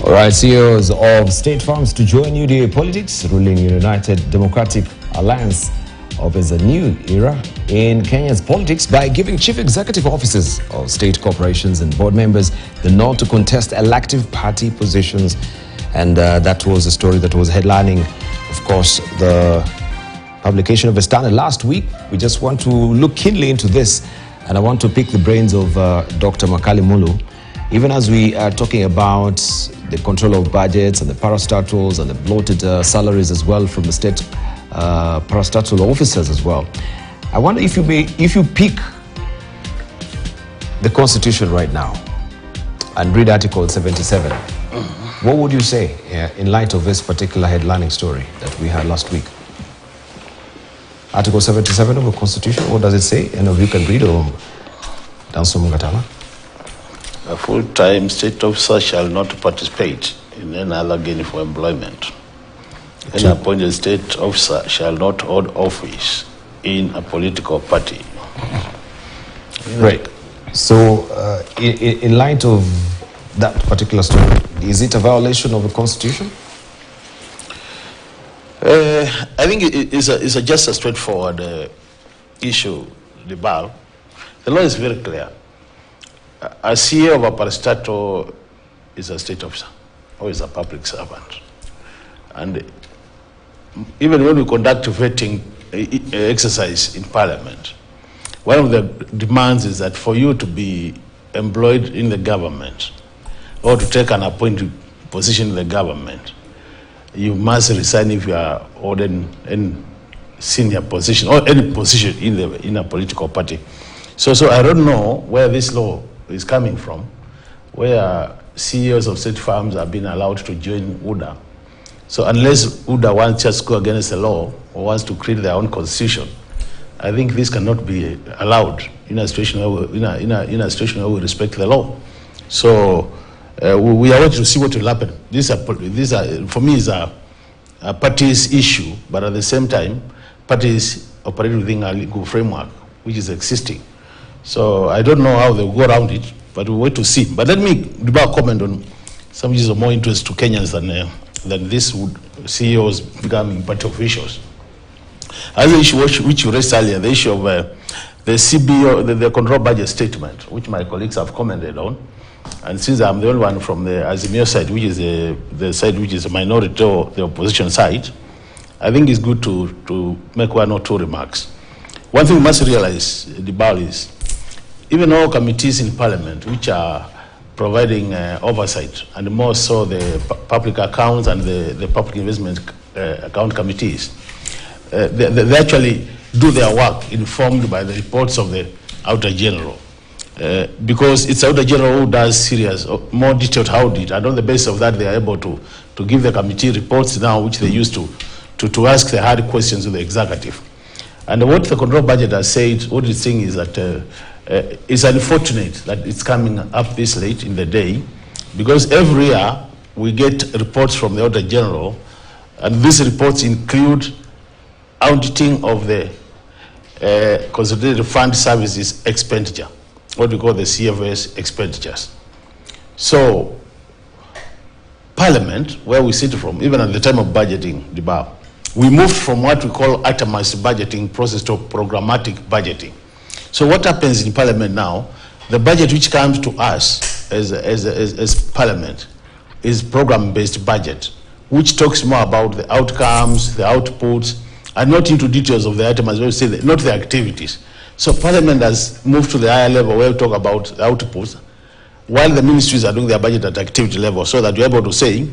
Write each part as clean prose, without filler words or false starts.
All right, CEOs of state farms to join UDA politics, ruling United Democratic Alliance opens a new era in Kenya's politics by giving chief executive officers of state corporations and board members the nod to contest elective party positions. And that was a story that was headlining, of course, the publication of a Standard last week. We just want to look keenly into this, and I want to pick the brains of Dr. Makali Mulu. Even as we are talking about the control of budgets and the parastatals and the bloated salaries as well from the state parastatal officers as well, I wonder if you pick the Constitution right now and read Article 77, what would you say in light of this particular headlining story that we had last week? Article 77 of the Constitution, what does it say? Any of you can read, or Danso Mungatala? A full-time state officer shall not participate in any other gainful employment. Any appointed state officer shall not hold office in a political party. Right. So, in light of that particular story, is it a violation of the Constitution? I think it's just a straightforward issue, the bar. The law is very clear. A CEO of a parastatal is a state officer or is a public servant. And even when we conduct vetting exercise in Parliament, one of the demands is that for you to be employed in the government or to take an appointed position in the government, you must resign if you are holding any senior position or any position in a political party. So I don't know where this law is coming from, where CEOs of state farms have been allowed to join UDA. So unless UDA wants just go against the law or wants to create their own constitution, I think this cannot be allowed in a situation where we respect the law. So we are waiting to see what will happen. This for me is a party's issue, but at the same time, parties operate within a legal framework which is existing. So I don't know how they'll go around it, but we'll wait to see. But let me comment on some issues of more interest to Kenyans than this would CEOs becoming party officials. As the issue which you raised earlier, the issue of the CBO, the control budget statement, which my colleagues have commented on, and since I'm the only one from the Azimio side, which is the side which is a minority or the opposition side, I think it's good to make one or two remarks. One thing we must realize, Dibal, is even all committees in Parliament which are providing oversight, and more so the public accounts and the public investment account committees, they actually do their work informed by the reports of the Auditor General. Because it's Auditor General who does serious, more detailed audit, and on the basis of that they are able to give the committee reports now which they used to ask the hard questions to the executive. And what the control budget has said, what it's saying is that it's unfortunate that it's coming up this late in the day, because every year we get reports from the Auditor General, and these reports include auditing of the Consolidated Fund Services expenditure, what we call the CFS expenditures. So Parliament, where we sit from, even at the time of budgeting, we moved from what we call itemized budgeting process to programmatic budgeting. So what happens in Parliament now, the budget which comes to us as Parliament is program-based budget, which talks more about the outcomes, the outputs, and not into details of the items, we say that, not the activities. So Parliament has moved to the higher level where we talk about the outputs, while the ministries are doing their budget at activity level, so that you're able to say,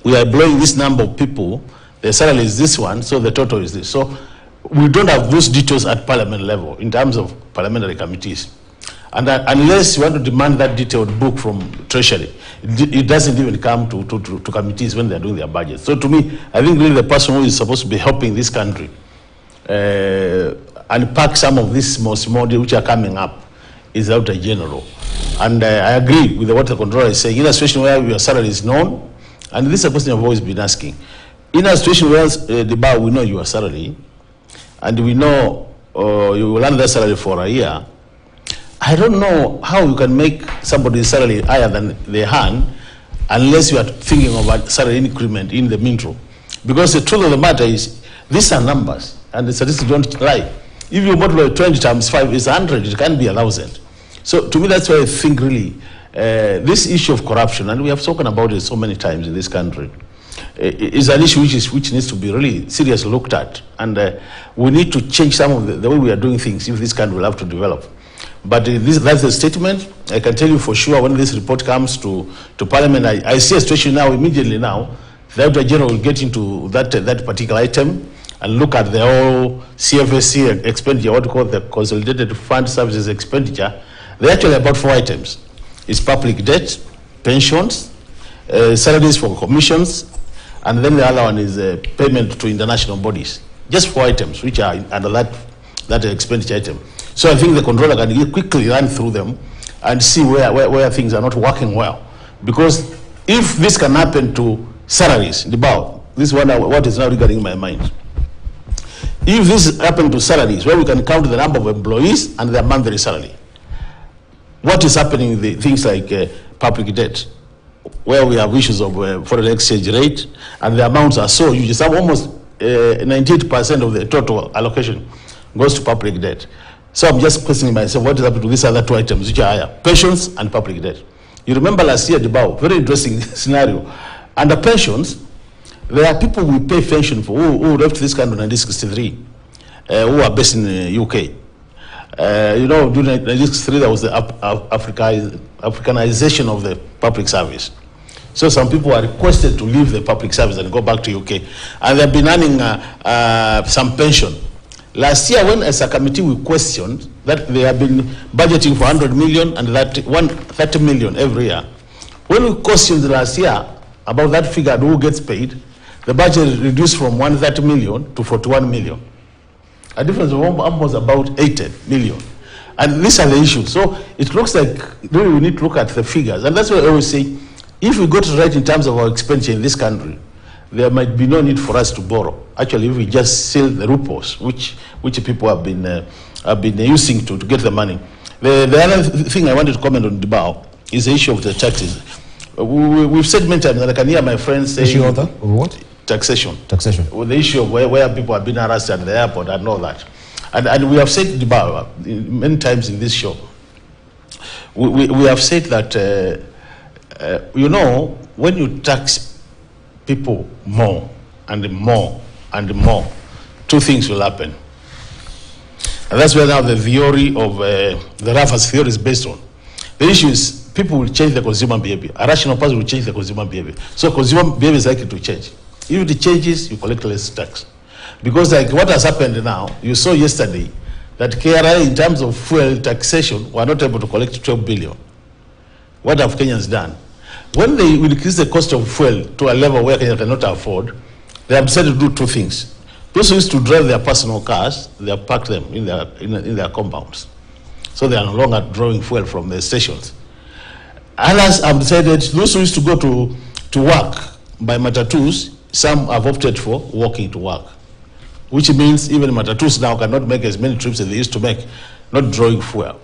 we are employing this number of people, the salary is this one, so the total is this. So we don't have those details at Parliament level in terms of parliamentary committees. And unless you want to demand that detailed book from Treasury, it doesn't even come to committees when they're doing their budget. So to me, I think really the person who is supposed to be helping this country unpack some of these small deals which are coming up is the Auditor General. And I agree with what the controller is saying. In a situation where your salary is known, and this is a question I've always been asking, in a situation where we know your salary, and we know you will earn that salary for a year, I don't know how you can make somebody's salary higher than they earn unless you are thinking of a salary increment in the meantime. Because the truth of the matter is, these are numbers, and the statistics don't lie. If you multiply 20 times 5 is 100, it can't be 1,000. So to me, that's why I think really this issue of corruption, and we have spoken about it so many times in this country, is an issue which needs to be really seriously looked at. And we need to change some of the way we are doing things if this country will have to develop. But that's a statement. I can tell you for sure when this report comes to Parliament, I see a situation now, immediately now, the Director General will get into that particular item and look at the whole CFSC expenditure, what we call the Consolidated Fund Services Expenditure. There are actually about 4 items. It's public debt, pensions, salaries for commissions, and then the other one is payment to international bodies. Just 4 items which are under that expenditure item. So I think the controller can quickly run through them and see where things are not working well. Because if this can happen to salaries, the BAO, this is what is now regarding my mind. If this happens to salaries, where we can count the number of employees and their monthly salary, what is happening in the things like public debt, where we have issues of foreign exchange rate, and the amounts are so huge. Some almost 98% of the total allocation goes to public debt. So I'm just questioning myself, what is happening to these other 2 items, which are higher, pensions and public debt. You remember last year, Debao, very interesting scenario. Under pensions, there are people we pay pension for who left this country in 1963, who are based in the UK. You know, during 1963, there was the Africanization of the public service. So some people are requested to leave the public service and go back to UK. And they've been earning some pension. Last year, when as a committee we questioned that they have been budgeting for 100 million and that 130 million every year. When we questioned last year about that figure and who gets paid, the budget is reduced from 130 million to 41 million. A difference of almost about 80 million. And these are the issues. So it looks like really we need to look at the figures. And that's why I always say, if we got it right in terms of our expenditure in this country, there might be no need for us to borrow. Actually, if we just sell the repos, which people have been using to get the money. The other thing I wanted to comment on Debao is the issue of the taxes. We've said many times, and I can hear my friends saying... Issue of what? Taxation. Taxation. Well, the issue of where people have been harassed at the airport and all that. And we have said Debao many times in this show. We have said that, you know, when you tax people more and more and more, 2 things will happen. And that's where now the theory of the Raffles theory is based on. The issue is people will change the consumer behavior. A rational person will change the consumer behavior. So consumer behavior is likely to change. If it changes, you collect less tax. Because like what has happened now, you saw yesterday that KRA in terms of fuel taxation were not able to collect 12 billion. What have Kenyans done? When they increase the cost of fuel to a level where Kenya cannot afford, they have decided to do 2 things. Those who used to drive their personal cars, they have parked them in their compounds. So they are no longer drawing fuel from the stations. Others have decided, those who used to go to work by matatus, some have opted for walking to work. Which means even matatus now cannot make as many trips as they used to make, not drawing fuel.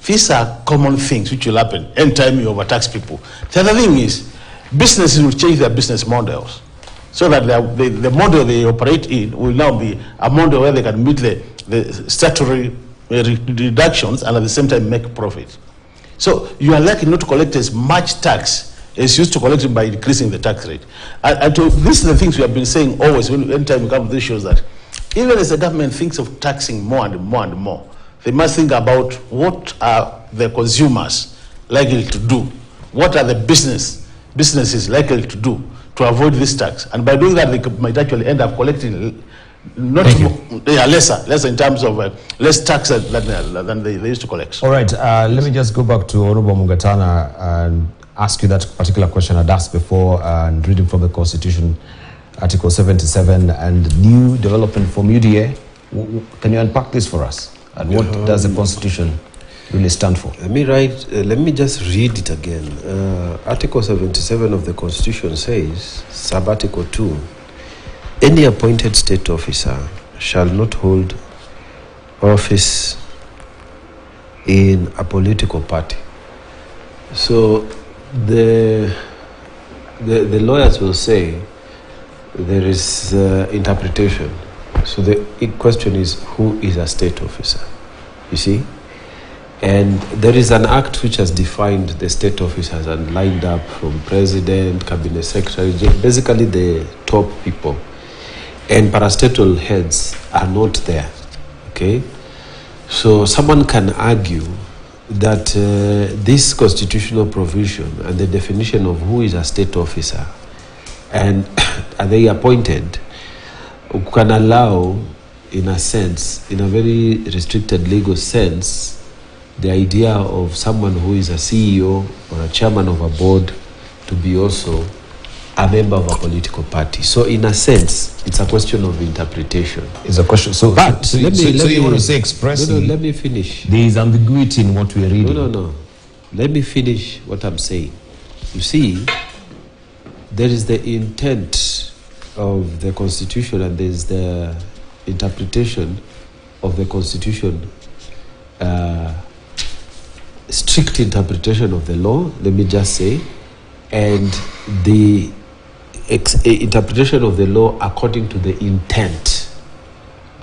These are common things which will happen anytime you overtax people. The other thing is, businesses will change their business models so that the model they operate in will now be a model where they can meet the statutory reductions and at the same time make profit. So you are likely not to collect as much tax as used to collect it by increasing the tax rate. And these are the things we have been saying always anytime we come to these shows, that even as the government thinks of taxing more and more and more, they must think about what are the consumers likely to do, what are the businesses likely to do to avoid this tax. And by doing that, they might actually end up collecting lesser in terms of less tax than they used to collect. All right, let me just go back to Honorable Mugatana and ask you that particular question I'd asked before, and reading from the Constitution, Article 77 and new development from UDA. Can you unpack this for us? And what does the Constitution really stand for? Let me just read it again. Article 77 of the Constitution says, sub-article 2, any appointed state officer shall not hold office in a political party. So the the lawyers will say there is interpretation. So the question is, who is a state officer? You see? And there is an act which has defined the state officers and lined up from president, cabinet secretary, basically the top people. And parastatal heads are not there. Okay? So someone can argue that this constitutional provision and the definition of who is a state officer and are they appointed can allow, in a sense, in a very restricted legal sense, the idea of someone who is a CEO or a chairman of a board to be also a member of a political party. So in a sense, it's a question of interpretation. It's a question. So, but so you want to say expressly? No, let me finish. There is ambiguity in what we are reading. No. Let me finish what I'm saying. You see, there is the intent of the Constitution and there is the interpretation of the Constitution, strict interpretation of the law, let me just say, and the interpretation of the law according to the intent.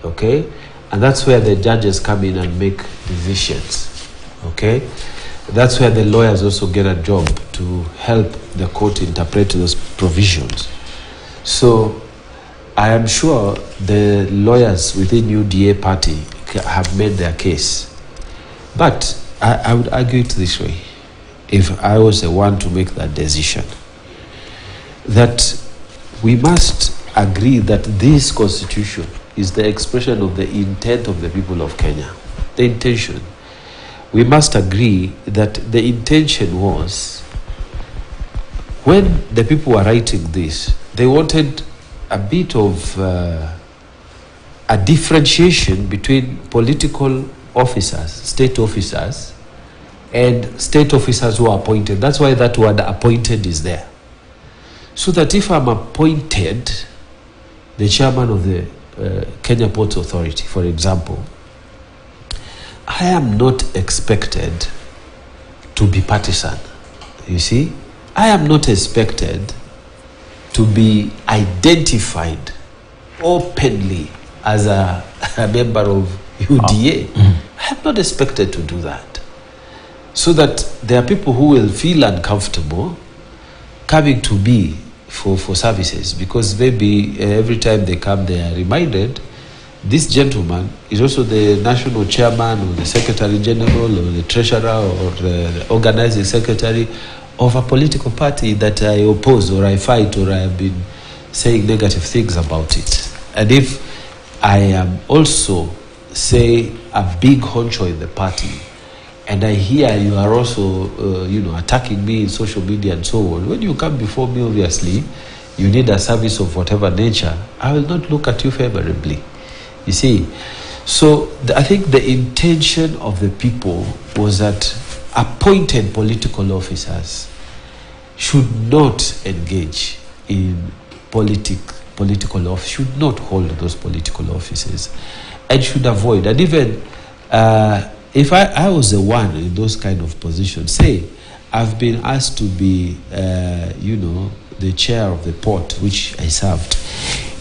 Okay? And that's where the judges come in and make decisions. Okay? That's where the lawyers also get a job to help the court interpret those provisions. So I am sure the lawyers within UDA party have made their case. But I would argue it this way, if I was the one to make that decision, that we must agree that this constitution is the expression of the intent of the people of Kenya. The intention. We must agree that the intention was, when the people were writing this, they wanted a bit of a differentiation between political officers, state officers, and state officers who are appointed. That's why that word appointed is there. So that if I'm appointed the chairman of the Kenya Ports Authority, for example, I am not expected to be partisan. You see? I am not expected to be identified openly as a member of UDA. I am not expected to do that. So that there are people who will feel uncomfortable coming to me for services, because maybe every time they come they are reminded this gentleman is also the national chairman or the secretary general or the treasurer or the organizing secretary of a political party that I oppose or I fight or I have been saying negative things about it. And if I am also, say, a big honcho in the party, and I hear you are also, attacking me in social media and so on, when you come before me, obviously, you need a service of whatever nature, I will not look at you favorably. You see? So I think the intention of the people was that appointed political officers should not engage in political office, should not hold those political offices, and should avoid. And even if I was the one in those kind of positions, say I've been asked to be, the chair of the port which I served,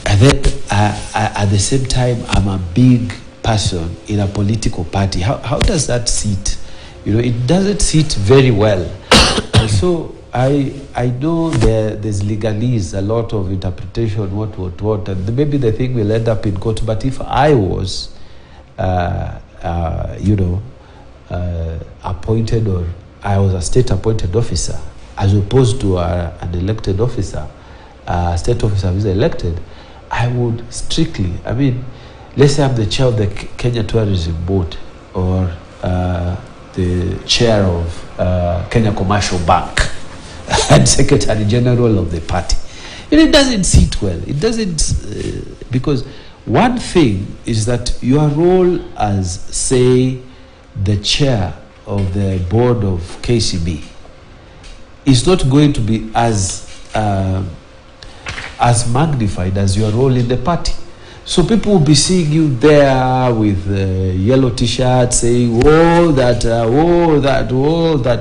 and then at the same time I'm a big person in a political party. How does that sit? It doesn't sit very well. And so I know there's legalese, a lot of interpretation, what, and maybe the thing will end up in court. But if I was, appointed, or I was a state-appointed officer, as opposed to an elected officer, a state officer who is elected, I would strictly, let's say I'm the chair of the Kenya Tourism Board, or the chair of Kenya Commercial Bank, and Secretary General of the party. It doesn't sit well. It doesn't, because one thing is that your role as, say, the chair of the board of KCB is not going to be as magnified as your role in the party. So people will be seeing you there with yellow t-shirts saying, that,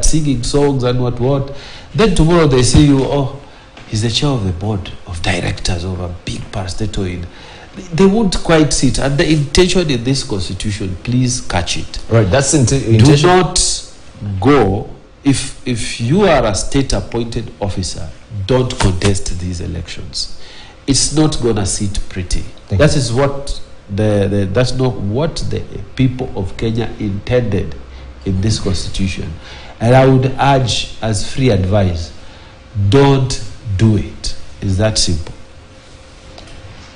singing songs and what. Then tomorrow they see you, He's the chair of the board of directors of a big parastatal. They won't quite sit. And the intention in this constitution, please catch it. Right, that's intention. Do not go, if you are a state-appointed officer, don't contest these elections. It's not going to sit pretty. That is what that's not what the people of Kenya intended in this constitution. And I would urge, as free advice, don't do it. It's that simple.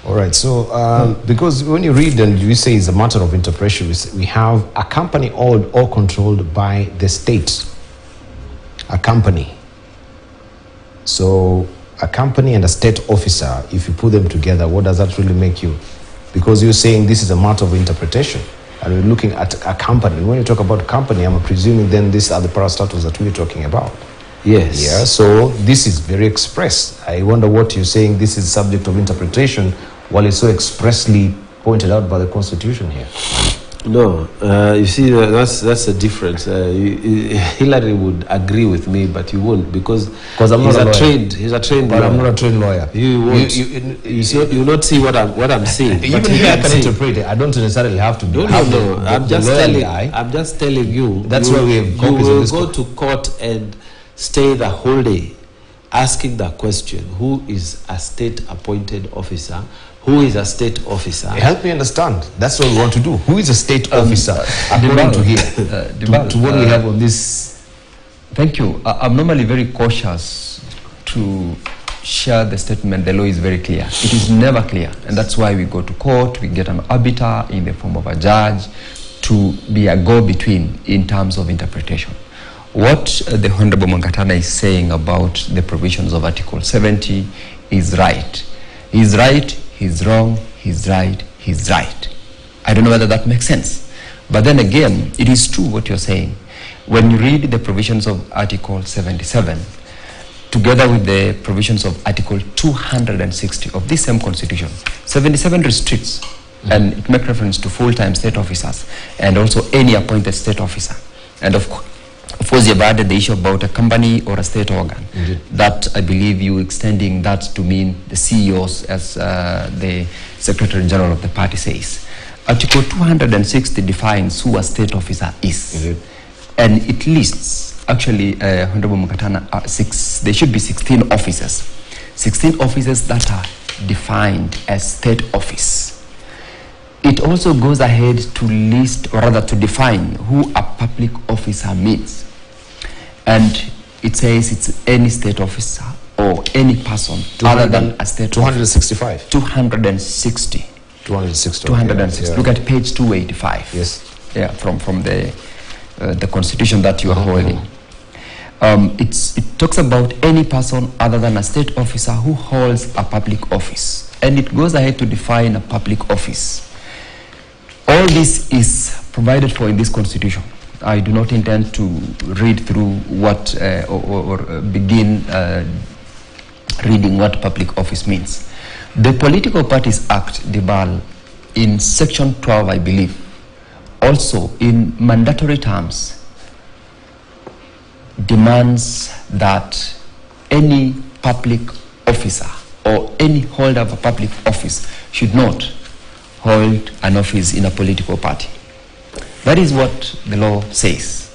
All right, so because when you read and you say it's a matter of interpretation, we have a company owned or controlled by the state. A company. So a company and a state officer, if you put them together, what does that really make you? Because you're saying this is a matter of interpretation, and we're looking at a company. When you talk about company, I'm presuming then these are the parastatals that we're talking about. Yes. Yeah, so this is very express. I wonder what you're saying, this is subject of interpretation, while it's so expressly pointed out by the Constitution here. No, you see, that's the difference. Hillary would agree with me, but you won't, because I'm not he's a trained but lawyer. I'm not a trained lawyer. You won't. You not see what I'm saying. Even here I can interpret it. I don't necessarily have to be. No. I'm just telling you. That's why we have you copies will of this go to court and stay the whole day asking the question: who is a state-appointed officer? Who is a state officer? Help me understand. That's what we want to do. Who is a state officer according to here? To what we have on this. Thank you. I'm normally very cautious to share the statement. The law is very clear. It is never clear. And that's why we go to court. We get an arbiter in the form of a judge to be a go-between in terms of interpretation. What the Honorable Mang'atana is saying about the provisions of Article 70 is right. He's right. He's wrong, he's right, he's right. I don't know whether that makes sense. But then again, it is true what you're saying. When you read the provisions of Article 77, together with the provisions of Article 260 of this same Constitution, 77 restricts, and it makes reference to full-time state officers, and also any appointed state officer. And of course, you've added the issue about a company or a state organ. Indeed. That I believe you extending that to mean the CEOs, as the Secretary General of the party says. Article 260 defines who a state officer is. Indeed. And it lists, actually, Honorable Mang'atana, there should be 16 officers. 16 officers that are defined as state office. It also goes ahead to list, or rather to define, who a public officer means. And it says it's any state officer or any person other than a state 265. 260. 260. 260. Yeah. Look at page 285. Yes. Yeah, from the Constitution that you are holding. It talks about any person other than a state officer who holds a public office. And it goes ahead to define a public office. All this is provided for in this Constitution. I do not intend to read through what or begin reading what public office means. The Political Parties Act, Dibal, in section 12, I believe, also in mandatory terms, demands that any public officer or any holder of a public office should not hold an office in a political party. That is what the law says.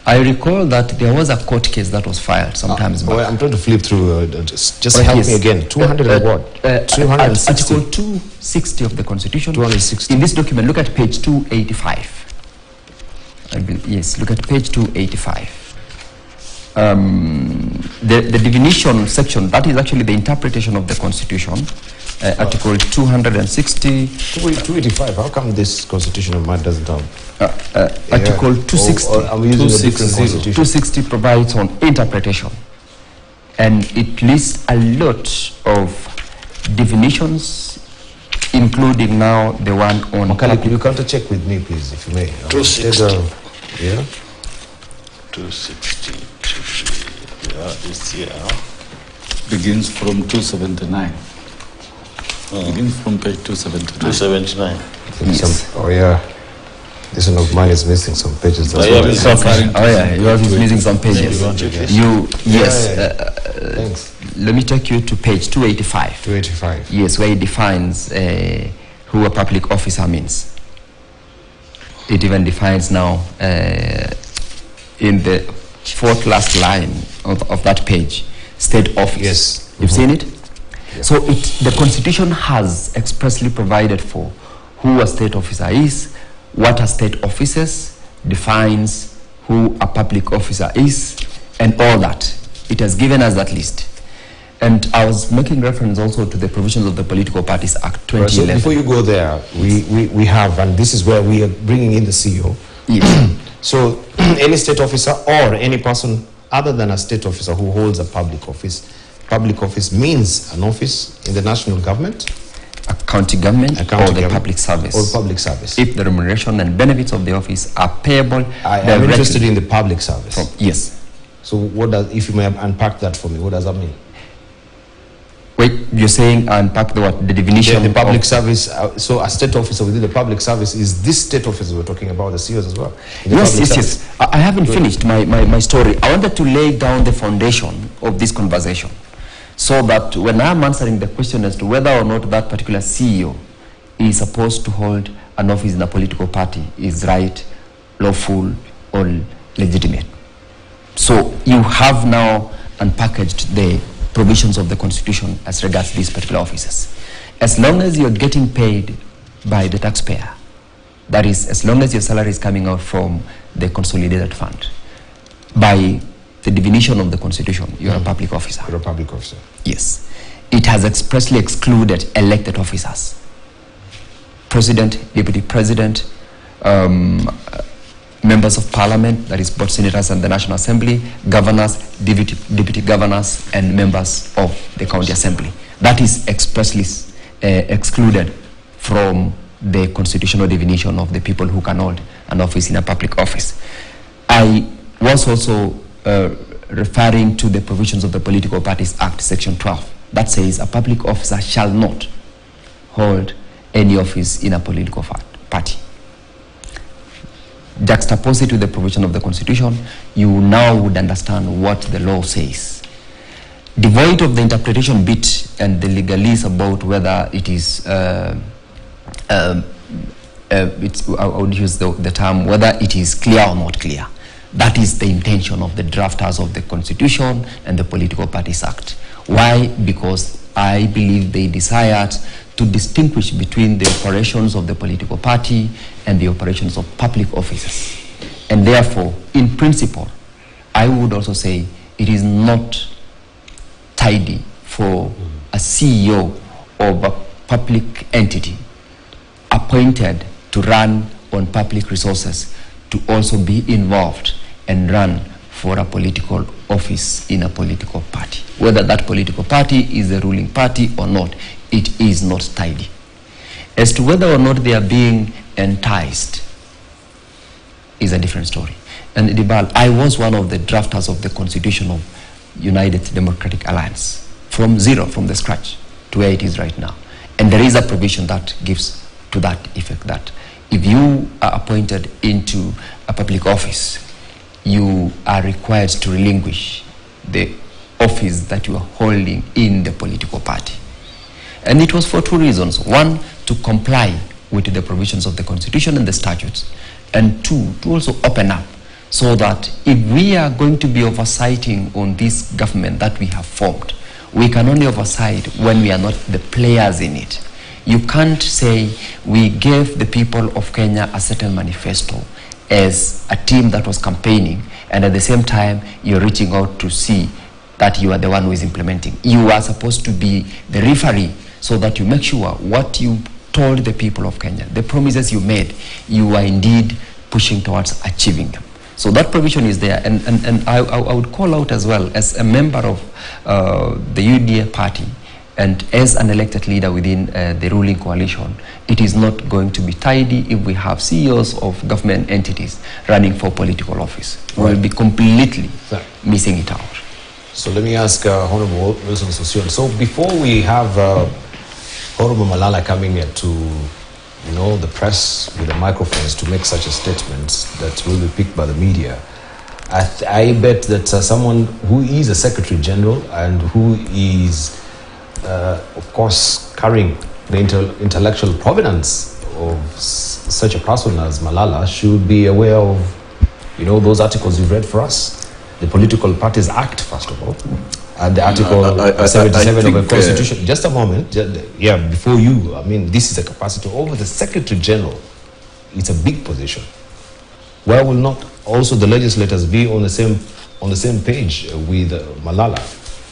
I recall that there was a court case that was filed sometimes back. I'm trying to flip through. Just help me again. 200 and what? 260. Article 260 of the Constitution. 260. In this document, look at page 285. Yes, look at page 285. The definition section, that is actually the interpretation of the Constitution. Article 260. 285. How come this constitution of mine doesn't have? Article 260. I'm using a different constitution. 260 provides on interpretation. And it lists a lot of definitions, including now the one on... Makali, could you counter check with me, please, if you may? 260. Yeah? 260. Yeah, this year. Begins from 279. Begins from page 279. 279. Yes. Oh, yeah. This one of mine is missing some pages. Oh, yeah, it's Okay. Oh yeah, yours is missing some pages. Yes. Thanks. Let me take you to page 285. 285. Yes, where it defines who a public officer means. It even defines now in the fourth last line of that page, state office. Yes. You've seen it? Yeah. So the Constitution has expressly provided for who a state officer is, what are state officers, defines who a public officer is, and all that. It has given us that list. And I was making reference also to the provisions of the Political Parties Act 2011. So before you go there, we have, and this is where we are bringing in the CEO. Yes. So any state officer or any person other than a state officer who holds a public office means an office in the national government, a county government, or the public service. Or public service. If the remuneration and benefits of the office are payable, I am interested in the public service. Yes. So what does, if you may unpack that for me, what does that mean? Wait, you're saying unpack the what? The definition the public service. So a state officer within the public service is this state officer we're talking about, the CEOs as well. Yes. I haven't finished my story. I wanted to lay down the foundation of this conversation so that when I'm answering the question as to whether or not that particular CEO is supposed to hold an office in a political party is right, lawful, or legitimate. So you have now unpackaged the provisions of the Constitution as regards these particular offices. As long as you're getting paid by the taxpayer, that is, as long as your salary is coming out from the consolidated fund, by the definition of the Constitution, you're a public officer. You're a public officer. Yes. It has expressly excluded elected officers. President, deputy president, members of parliament, that is both senators and the National Assembly, governors, deputy governors, and members of the county assembly. That is expressly excluded from the constitutional definition of the people who can hold an office in a public office. I was also referring to the provisions of the Political Parties Act, Section 12, that says a public officer shall not hold any office in a political party. Juxtapose it with the provision of the Constitution, you now would understand what the law says. Devoid of the interpretation bit and the legalese about whether it is, I would use the term, whether it is clear or not clear. That is the intention of the drafters of the Constitution and the Political Parties Act. Why? Because I believe they desired to distinguish between the operations of the political party and the operations of public officers. And therefore, in principle, I would also say it is not tidy for a CEO of a public entity appointed to run on public resources to also be involved and run for a political office in a political party. Whether that political party is the ruling party or not, it is not tidy. As to whether or not they are being enticed is a different story. And Dibal, I was one of the drafters of the Constitution of United Democratic Alliance from zero, from the scratch to where it is right now. And there is a provision that gives to that effect that if you are appointed into a public office, you are required to relinquish the office that you are holding in the political party. And it was for two reasons. One, to comply with the provisions of the Constitution and the statutes. And two, to also open up so that if we are going to be oversighting on this government that we have formed, we can only oversight when we are not the players in it. You can't say we gave the people of Kenya a certain manifesto as a team that was campaigning, and at the same time you're reaching out to see that you are the one who is implementing. You are supposed to be the referee so that you make sure what you told the people of Kenya, the promises you made, you are indeed pushing towards achieving them. So that provision is there, and I would call out as well, as a member of the UDA party and as an elected leader within the ruling coalition, it is not going to be tidy if we have CEOs of government entities running for political office. Right. We'll be completely missing it out. So let me ask Honorable Wilson Sossion. So before we have Honorable Malala coming here to the press with the microphones to make such a statement that will be picked by the media, I bet that someone who is a Secretary General and who is, of course, carrying the intellectual provenance of such a person as Malala should be aware of, those articles you've read for us. The Political Parties Act, first of all, and the Article 77 of the Constitution. Just a moment. Before you, this is a capacity over the Secretary General. It's a big position. Why will not also the legislators be on the same page with Malala?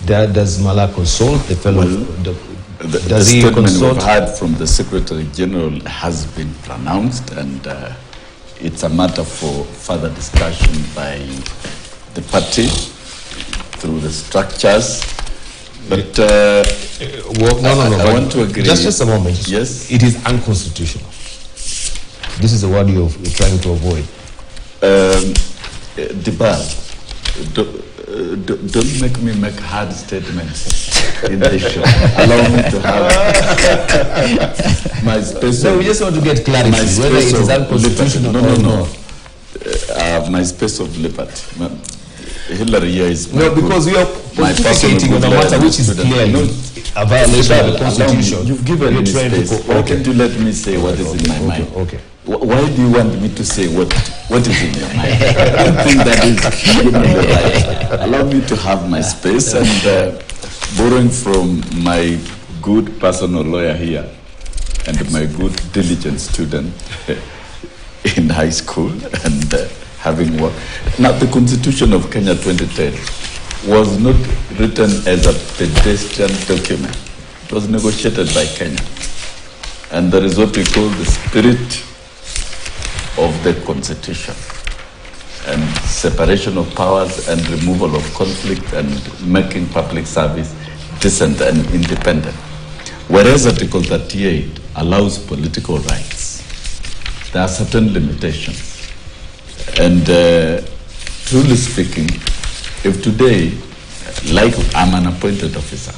Does Malala consult the fellow? The statement we've had from the Secretary General has been pronounced, and it's a matter for further discussion by the party through the structures. But I want to agree. Just a moment. Yes. It is unconstitutional. This is the word you're trying to avoid. Debal, don't make me make hard statements in the show. Allow me to have my space. No, we just want to get clarity whether it is unconstitutional or not. My space of liberty. Hillary here is because we are pontificating on a matter which is clearly a violation of the Constitution. You've given me space. Why can't you let me say what is in my mind? Okay. Why do you want me to say what is in your mind? I don't think that is giving me the right. Allow me to have my space, and borrowing from my good personal lawyer here and my good diligent student in high school and having worked. Now, the Constitution of Kenya 2010 was not written as a pedestrian document. It was negotiated by Kenya. And there is what we call the spirit of the Constitution, and separation of powers and removal of conflict and making public service decent and independent. Whereas Article 38 allows political rights, there are certain limitations. And truly speaking, if today, like I'm an appointed officer,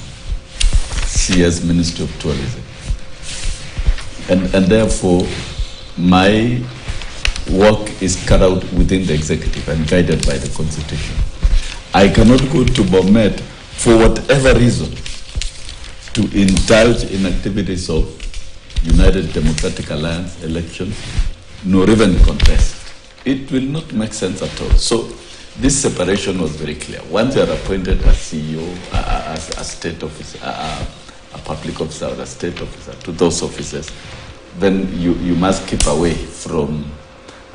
CS Ministry of Tourism, and therefore my work is carried out within the executive and guided by the Constitution. I cannot go to Bomet for whatever reason to indulge in activities of United Democratic Alliance elections, nor even contest. It will not make sense at all. So this separation was very clear. Once you are appointed as CEO, as a state officer, a public officer or a state officer, to those offices, then you must keep away from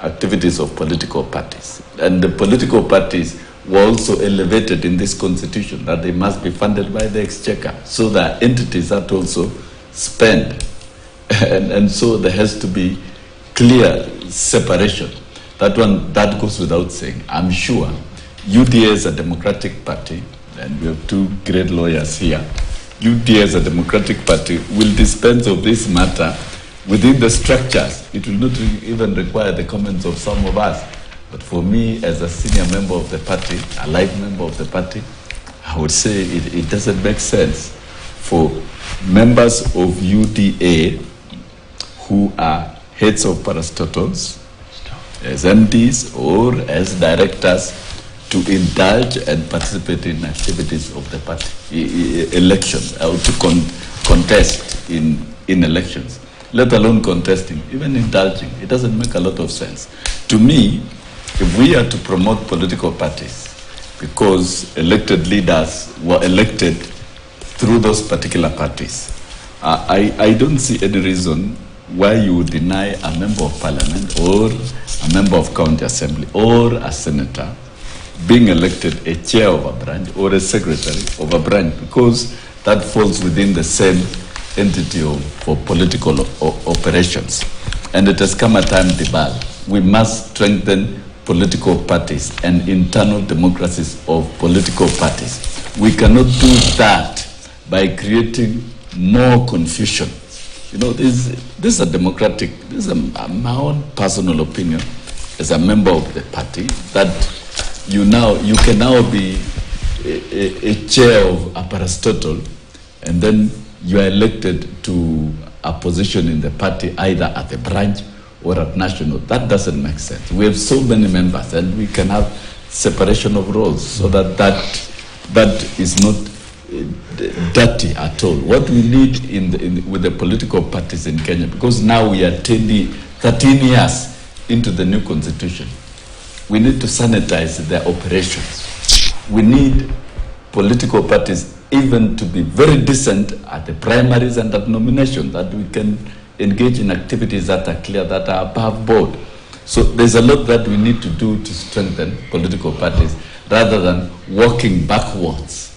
activities of political parties. And the political parties were also elevated in this constitution that they must be funded by the exchequer. So there are entities that also spend. And so there has to be clear separation. That goes without saying. I'm sure UDA is a democratic party, and we have two great lawyers here. UDA as a democratic party will dispense of this matter within the structures. It will not even require the comments of some of us. But for me, as a senior member of the party, a life member of the party, I would say it doesn't make sense for members of UDA who are heads of parastatals, as MDs or as directors, to indulge and participate in activities of the party, elections, or to contest in elections, let alone contesting, even indulging. It doesn't make a lot of sense. To me, if we are to promote political parties, because elected leaders were elected through those particular parties, I don't see any reason why you would deny a member of parliament or a member of county assembly or a senator being elected a chair of a branch or a secretary of a branch, because that falls within the same entity for political operations. And it has come a time, Debal, we must strengthen political parties and internal democracies of political parties. We cannot do that by creating more confusion. You know, this is a democratic, this is my own personal opinion as a member of the party, that you can now be a chair of a parastatal, and then you are elected to a position in the party, either at the branch or at national. That doesn't make sense. We have so many members, and we can have separation of roles so that is not dirty at all. What we need with the political parties in Kenya, because now we are 13 years into the new constitution, we need to sanitize their operations. We need political parties even to be very decent at the primaries and at nomination, that we can engage in activities that are clear, that are above board. So there's a lot that we need to do to strengthen political parties rather than walking backwards.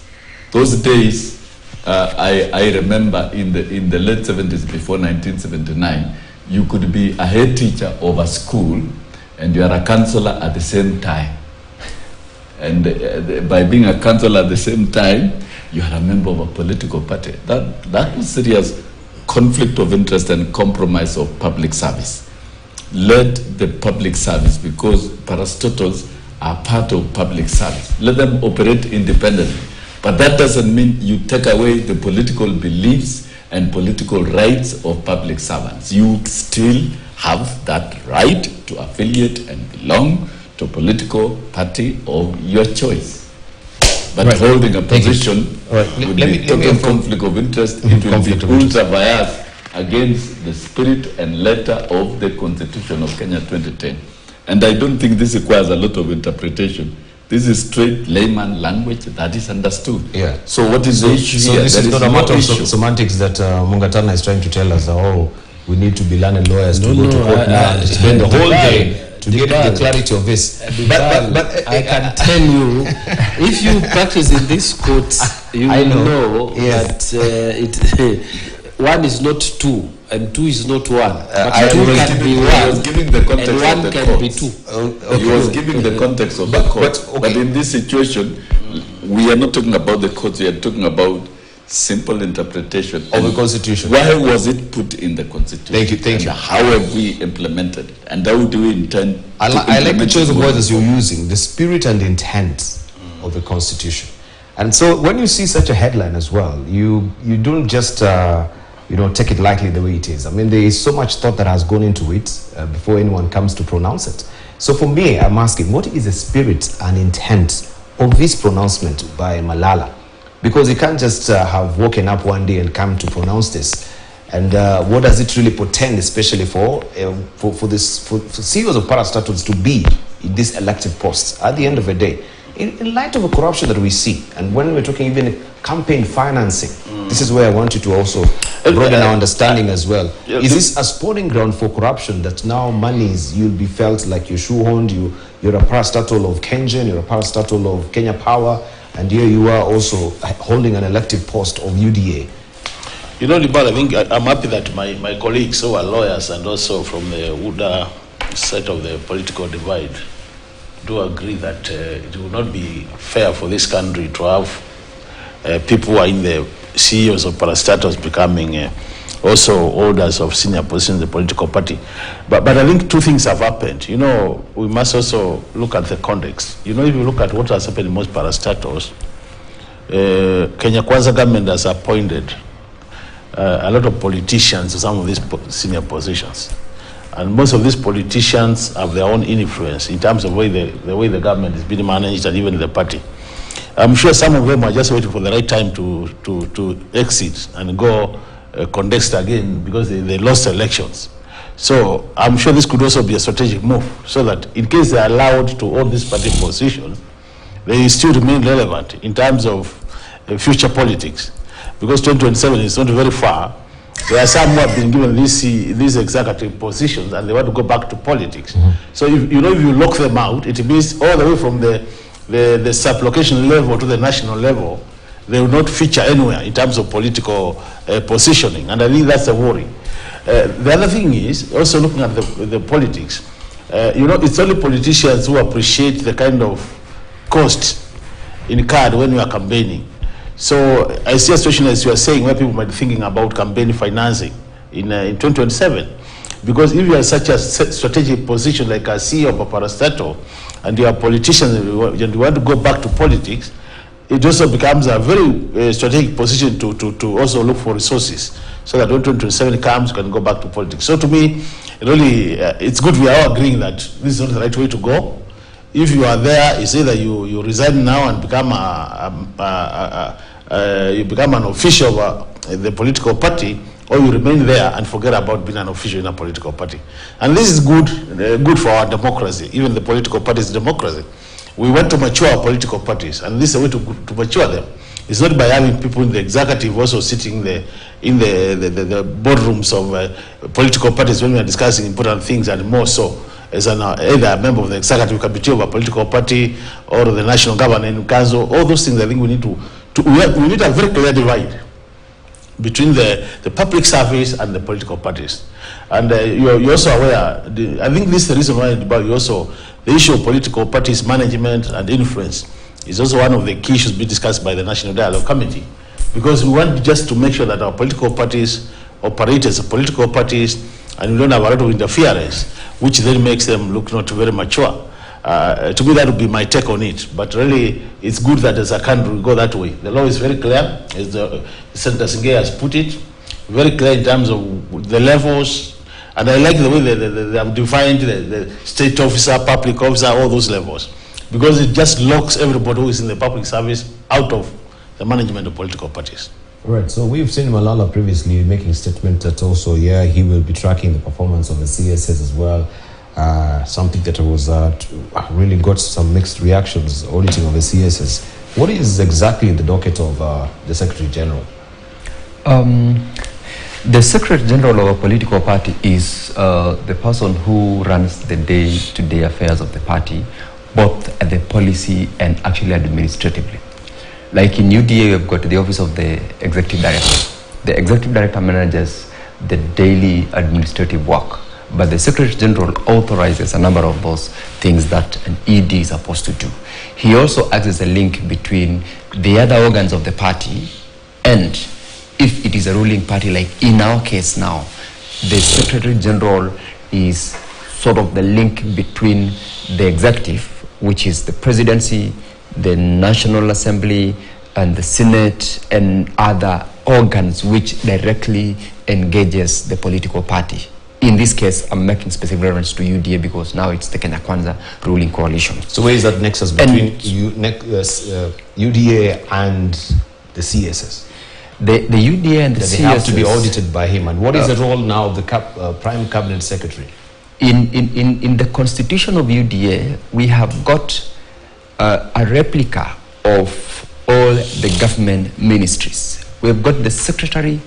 Those days, I remember in the late 70s, before 1979, you could be a head teacher of a school and you are a councillor at the same time. And by being a councillor at the same time, you are a member of a political party. That was serious conflict of interest and compromise of public service. Let the public service, because parastatals are part of public service, let them operate independently. But that doesn't mean you take away the political beliefs and political rights of public servants. You still have that right to affiliate and belong to a political party of your choice. But holding a position would be total conflict of interest. It will be ultra biased against the spirit and letter of the Constitution of Kenya 2010. And I don't think this requires a lot of interpretation. This is straight layman language that is understood. Yeah. So what is the issue so here? This is not a matter of semantics that Mungatana is trying to tell us, we need to be learned lawyers to go to court now and spend the whole day to get the clarity of this. But I can tell you, if you practice in this court, you will know that one is not two, and two is not one. But two can be one, and one can be two. He was giving the context of the court. But in this situation, we are not talking about the court, we are talking about simple interpretation of the Constitution. Why was it put in the Constitution? Thank you. How have we implemented it? And how do we intend I like the choice of words you're using, the spirit and intent of the Constitution. And so when you see such a headline as well, you don't just take it lightly the way it is. I mean, there is so much thought that has gone into it before anyone comes to pronounce it. So for me, I'm asking, what is the spirit and intent of this pronouncement by Malala? Because you can't just have woken up one day and come to pronounce this. And what does it really portend, especially for CEOs of parastatals to be in this elective post at the end of the day? In light of the corruption that we see, and when we're talking even campaign financing, this is where I want you to also broaden our understanding as well. Is this a spawning ground for corruption, that now monies, you'll be felt like you're shoehorned, you're a parastatal of Kengen, you're a parastatal of Kenya Power, and here you are also holding an elective post of UDA? You know, Libal, I think I'm happy that my colleagues who are lawyers and also from the Uda side of the political divide do agree that it will not be fair for this country to have people who are in the CEOs of parastatals becoming also holders of senior positions in the political party. But I think two things have happened. You know, we must also look at the context. You know, if you look at what has happened in most parastatals, Kenya Kwanza government has appointed a lot of politicians to some of these senior positions. And most of these politicians have their own influence in terms of the way the government is being managed and even the party. I'm sure some of them are just waiting for the right time to exit and go contest again because they lost elections. So I'm sure this could also be a strategic move, so that in case they are allowed to hold this party position, they still remain relevant in terms of future politics. Because 2027 is not very far. There are some who have been given these executive positions and they want to go back to politics. So if you lock them out, it means all the way from the sub-location level to the national level, they will not feature anywhere in terms of political positioning. And I think that's a worry. The other thing is, also looking at the politics, it's only politicians who appreciate the kind of cost incurred when you are campaigning. So I see a situation, as you are saying, where people might be thinking about campaign financing in 2027. Because if you are such a strategic position like a CEO of a parastatal, and you are politicians and you want to go back to politics, it also becomes a very strategic position to also look for resources, so that when 2027 comes, you can go back to politics. So to me, really, it's good we are all agreeing that this is not the right way to go. If you are there, it's either you resign now and become you become an official of the political party, or you remain there and forget about being an official in a political party. And this is good for our democracy, even the political party's democracy. We want to mature our political parties, and this is a way to mature them. It's not by having people in the executive also sitting in the boardrooms of political parties when we are discussing important things, and more so as either a member of the executive committee of a political party or the national governing council. All those things, I think we need we need a very clear divide between the public service and the political parties. And you're also aware, I think this is the reason why you also, the issue of political parties management and influence is also one of the key issues being discussed by the National Dialogue Committee, because we want just to make sure that our political parties operate as political parties, and we don't have a lot of interference, which then makes them look not very mature. To me, that would be my take on it. But really, it's good that as a country we go that way. The law is very clear, as Senator Singay has put it, very clear in terms of the levels. And I like the way they have defined the state officer, public officer, all those levels, because it just locks everybody who is in the public service out of the management of political parties. Right, so we've seen Malala previously making statement that also, he will be tracking the performance of the CSS as well. Something that was really got some mixed reactions, auditing of the CSS. What is exactly the docket of the Secretary General? The Secretary General of a political party is the person who runs the day-to-day affairs of the party, both at the policy and actually administratively. Like in UDA, we've got the office of the Executive Director. The Executive Director manages the daily administrative work, but the Secretary General authorizes a number of those things that an ED is supposed to do. He also acts as a link between the other organs of the party, and if it is a ruling party, like in our case now, the Secretary General is sort of the link between the executive, which is the presidency, the National Assembly, and the Senate, and other organs which directly engages the political party. In this case, I'm making specific reference to UDA because now it's the Kenya Kwanza ruling coalition. So where is that nexus between UDA and the CSS? The UDA and the CSS... They have to be audited by him. And what is the role now of the Prime Cabinet Secretary? In the constitution of UDA, we have got a replica of all the government ministries. We've got the Secretary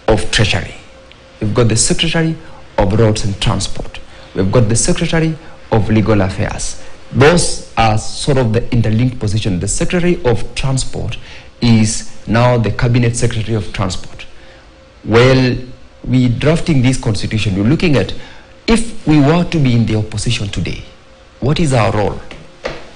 of Treasury. We've got the Secretary of Roads and Transport. We've got the Secretary of Legal Affairs. Those are sort of the interlinked position. The Secretary of Transport is now the Cabinet Secretary of Transport. Well, we're drafting this constitution. We're looking at, if we were to be in the opposition today, what is our role?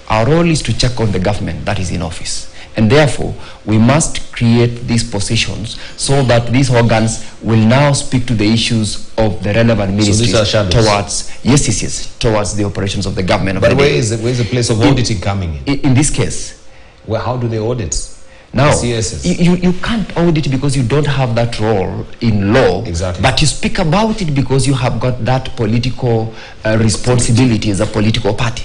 Our role is to check on the government that is in office. And therefore, we must create these positions so that these organs will now speak to the issues of the relevant ministries towards, towards the operations of the government. But where is the place of auditing coming in? In this case. Well, how do they audit? Now, you can't audit because you don't have that role in law. Exactly. But you speak about it because you have got that political responsibility as a political party.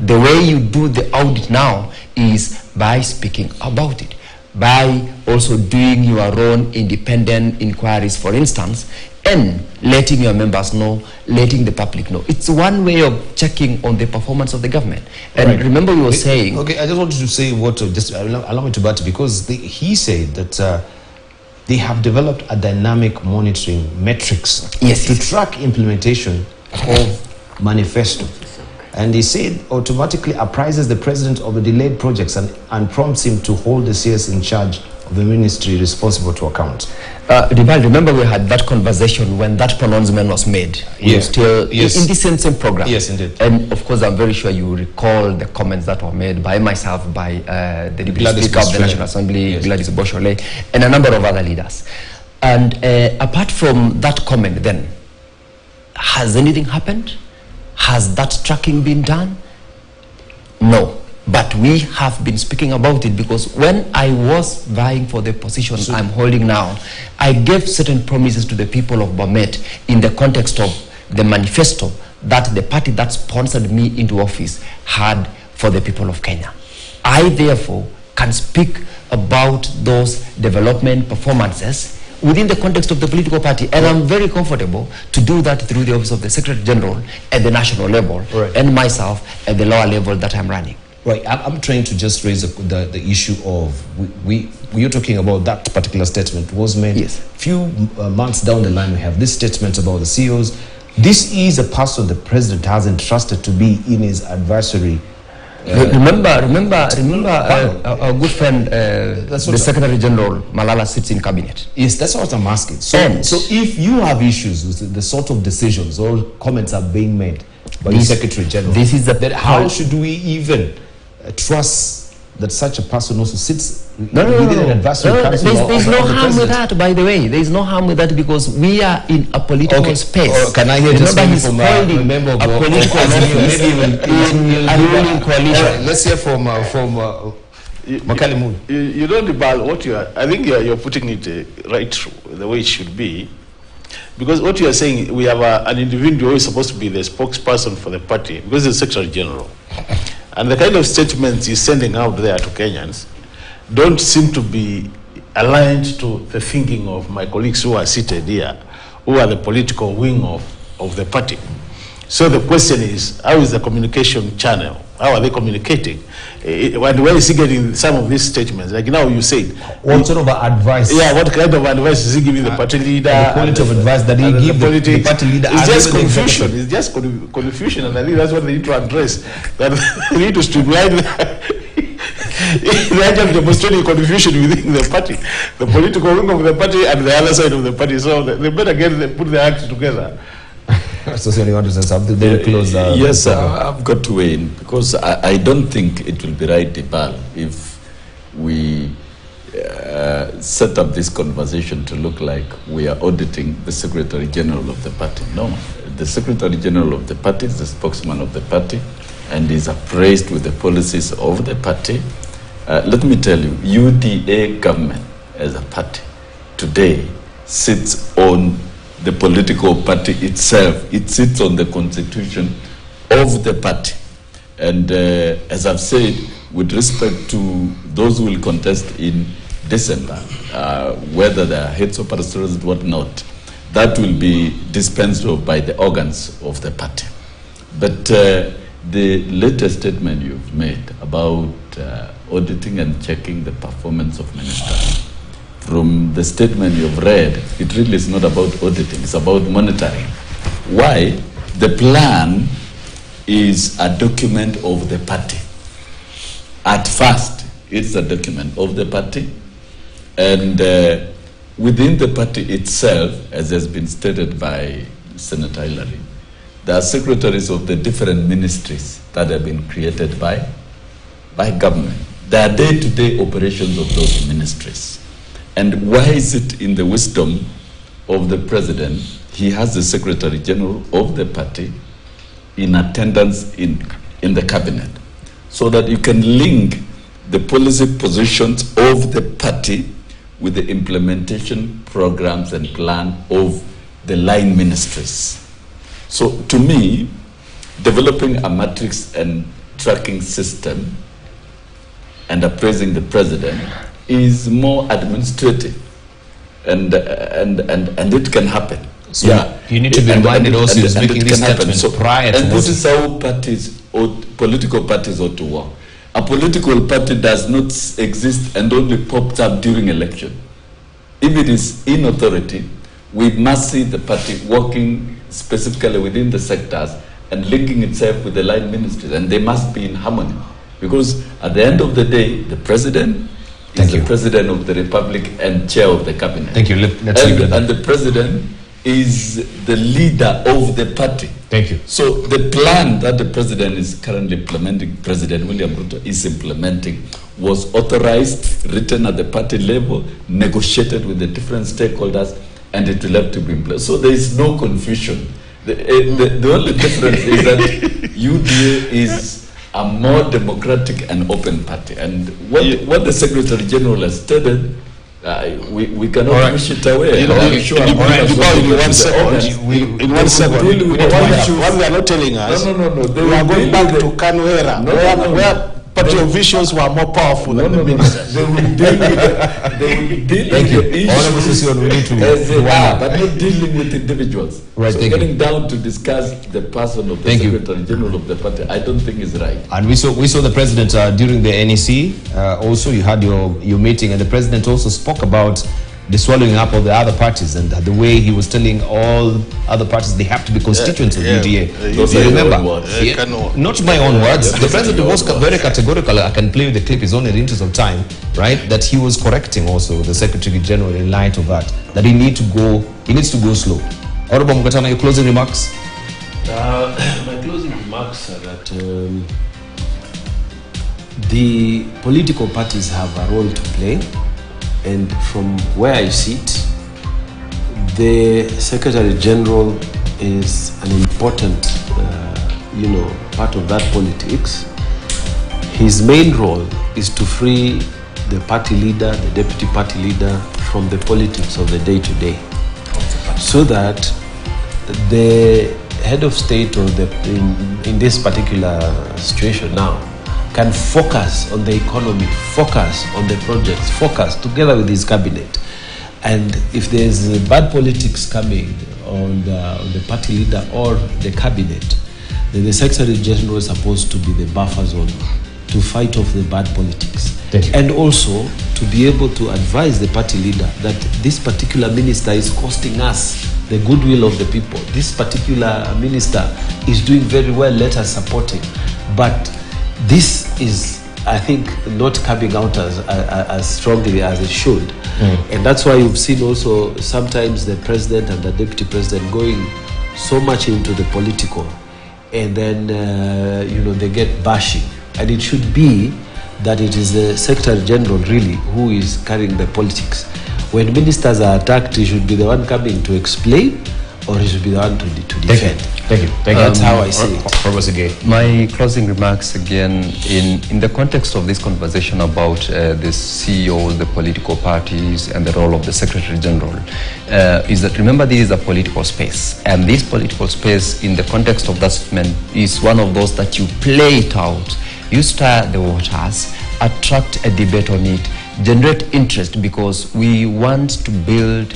The way you do the audit now is by speaking about it, by also doing your own independent inquiries, for instance, and letting your members know, letting the public know. It's one way of checking on the performance of the government. And remember, you were saying... Okay, I just wanted to say just allow me to butt, because he said that they have developed a dynamic monitoring metrics to track implementation of manifesto. And he said automatically apprises the president of the delayed projects and prompts him to hold the CS in charge of the ministry responsible to account. Remember we had that conversation when that pronouncement was made. We were still in the same program. Yes, indeed. And of course, I'm very sure you recall the comments that were made by myself, by the Deputy Speaker of the National Assembly, Gladys Boshole, and a number of other leaders. And apart from that comment then, has anything happened? Has that tracking been done? No. But we have been speaking about it because when I was vying for the position I'm holding now, I gave certain promises to the people of Bomet in the context of the manifesto that the party that sponsored me into office had for the people of Kenya. I therefore can speak about those development performances within the context of the political party, and I'm very comfortable to do that through the office of the Secretary General at the national level, and myself at the lower level that I'm running. Right, I'm trying to just raise the issue of, you're talking about that particular statement was made. Yes. Few months down the line, we have this statement about the CEOs. This is a person the president has entrusted to be in his advisory. Remember, our good friend, the Secretary General Malala sits in cabinet. Yes, that's what I'm asking. So if you have issues with the sort of decisions or comments are being made by the Secretary General, then how should we even trust that such a person also sits within an advisory council? There's no harm with that, by the way. There's no harm with that because we are in a political space. Can I hear just from a member of a political coalition? Let's hear from Makalimu. You know, Dibal, what you are, I think you're putting it right the way it should be. Because what you are saying, we have an individual who is supposed to be the spokesperson for the party, because he's the Secretary General. And the kind of statements he's sending out there to Kenyans don't seem to be aligned to the thinking of my colleagues who are seated here, who are the political wing of the party. So the question is, how is the communication channel? How are they communicating? Where is he getting some of these statements? Like now you said. What sort of advice? Yeah, what kind of advice is he giving the party leader? The quality of advice that he gives the party leader. It's just confusion. It's just confusion, and I think that's what they need to address. That they need to streamline they are just demonstrating confusion within the party, the political wing of the party and the other side of the party. So they better put their acts together. So, you want to say something very close? Yes, I've got to weigh in because I don't think it will be right, Dipal, if we set up this conversation to look like we are auditing the Secretary General of the party. No, the Secretary General of the party is the spokesman of the party and is appraised with the policies of the party. Let me tell you, UDA government as a party today sits on the political party itself. It sits on the constitution of the party. And as I've said, with respect to those who will contest in December, whether they are heads of parishes, whatnot, that will be dispensed of by the organs of the party. But the latest statement you've made about auditing and checking the performance of ministers, from the statement you've read, it really is not about auditing, it's about monitoring. Why? The plan is a document of the party. At first, it's a document of the party, and within the party itself, as has been stated by Senator Hillary, there are secretaries of the different ministries that have been created by government. There are day-to-day operations of those ministries. And why is it in the wisdom of the president, he has the Secretary General of the party in attendance in the cabinet, so that you can link the policy positions of the party with the implementation programs and plan of the line ministries. So to me, developing a matrix and tracking system and appraising the president is more administrative, and it can happen. So yeah, you need to be reminded also is making this statement prior to voting. This is how parties or political parties ought to work. A political party does not exist and only pops up during election. If it is in authority, we must see the party working specifically within the sectors and linking itself with the line ministries, and they must be in harmony. Because at the end of the day, the president is the president of the republic and chair of the cabinet. Thank you. And the president is the leader of the party. Thank you. So the plan that the president is currently implementing, President William Ruto is implementing, was authorized, written at the party level, negotiated with the different stakeholders, and it will have to be implemented. So there is no confusion. The only difference is that UDA is a more democratic and open party. And what the Secretary General has stated, we cannot push it away. In 1 second, what we are not telling us, no. We are going back to Kanwera, where party officials were more powerful than the ministers. They will deal with the issue but not dealing with individuals. Right, so getting down to discuss the person of the Secretary General of the party, I don't think is right. And we saw the president during the NEC. Also, you had your meeting, and the president also spoke about the swallowing up of the other parties and the way he was telling all other parties they have to be constituents of UDA. You remember? Not my own words. The president was very categorical. I can play with the clip. It's only in the interest of time, right? That he was correcting also the Secretary General in light of that he needs to go slow. Honorable Mukatana, your closing remarks? My closing remarks are that the political parties have a role to play. And from where I sit, the Secretary General is an important, part of that politics. His main role is to free the party leader, the deputy party leader, from the politics of the day-to-day, so that the head of state, or in this particular situation now, can focus on the economy, focus on the projects, focus together with his cabinet. And if there's bad politics coming on the party leader or the cabinet, then the Secretary General is supposed to be the buffer zone to fight off the bad politics. And also to be able to advise the party leader that this particular minister is costing us the goodwill of the people. This particular minister is doing very well, let us support him. But this is, I think, not coming out as strongly as it should. And that's why you've seen also sometimes the president and the deputy president going so much into the political, and then they get bashing. And it should be that it is the Secretary General really who is carrying the politics. When ministers are attacked, he should be the one coming to explain, or he should be the one to defend. Thank you. That's how I see it. My closing remarks again, in the context of this conversation about the CEOs, the political parties, and the role of the Secretary General, is that, remember, this is a political space. And this political space, in the context of that statement, is one of those that you play it out. You stir the waters, attract a debate on it, generate interest, because we want to build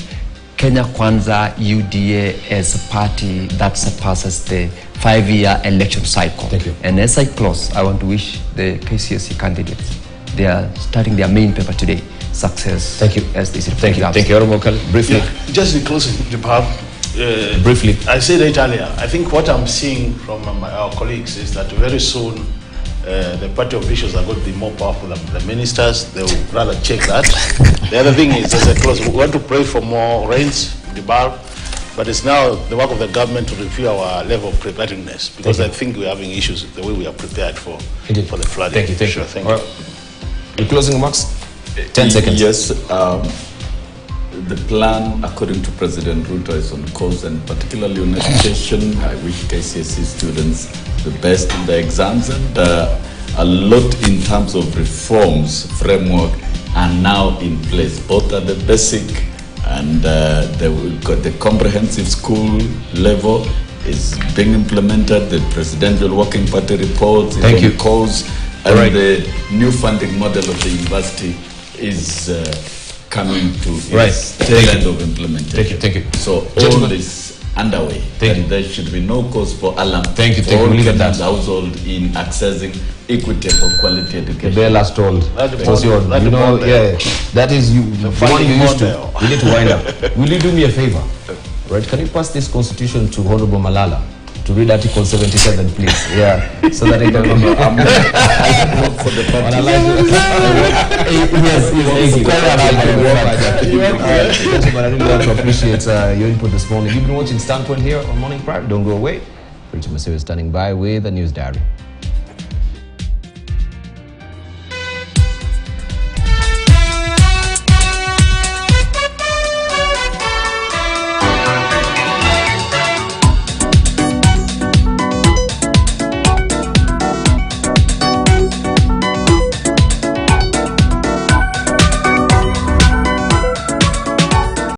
Kenya Kwanza UDA as a party that surpasses the 5-year election cycle. Thank you. And as I close, I want to wish the KCSE candidates, they are starting their main paper today, success. Thank you. As this Thank you, Honorable Kal. Briefly. Just in closing, briefly. I said it earlier. I think what I'm seeing from our colleagues is that very soon the party officials are going to be more powerful than the ministers. They will rather check that. The other thing is, as I close, we want to pray for more rains in the bar, but it's now the work of the government to review our level of preparedness, because I think we're having issues with the way we are prepared for the flooding. Thank you. Thank you. Your closing remarks? 10 seconds. Yes. The plan, according to President Ruto, is on course, and particularly on education. I wish KCSE students the best in the exams, and a lot in terms of reforms framework are now in place. Both at the basic and the comprehensive school level is being implemented. The Presidential Working Party reports is on course, and the new funding model of the university is coming to its tail end of implementation. Thank you. So all is underway. There should be no cause for alarm. Thank you. For all Kenya's household in accessing equitable quality education. The last told. That is you. The one you used to. You need to wind up. Will you do me a favor? Right? Can you pass this constitution to Honorable Malala to read Article 77, please? Yeah, so that he can remember. For the party. But I really want to appreciate your input this morning. You've been watching Standpoint here on Morning Pride. Don't go away. Richard Masewa is standing by with a news diary.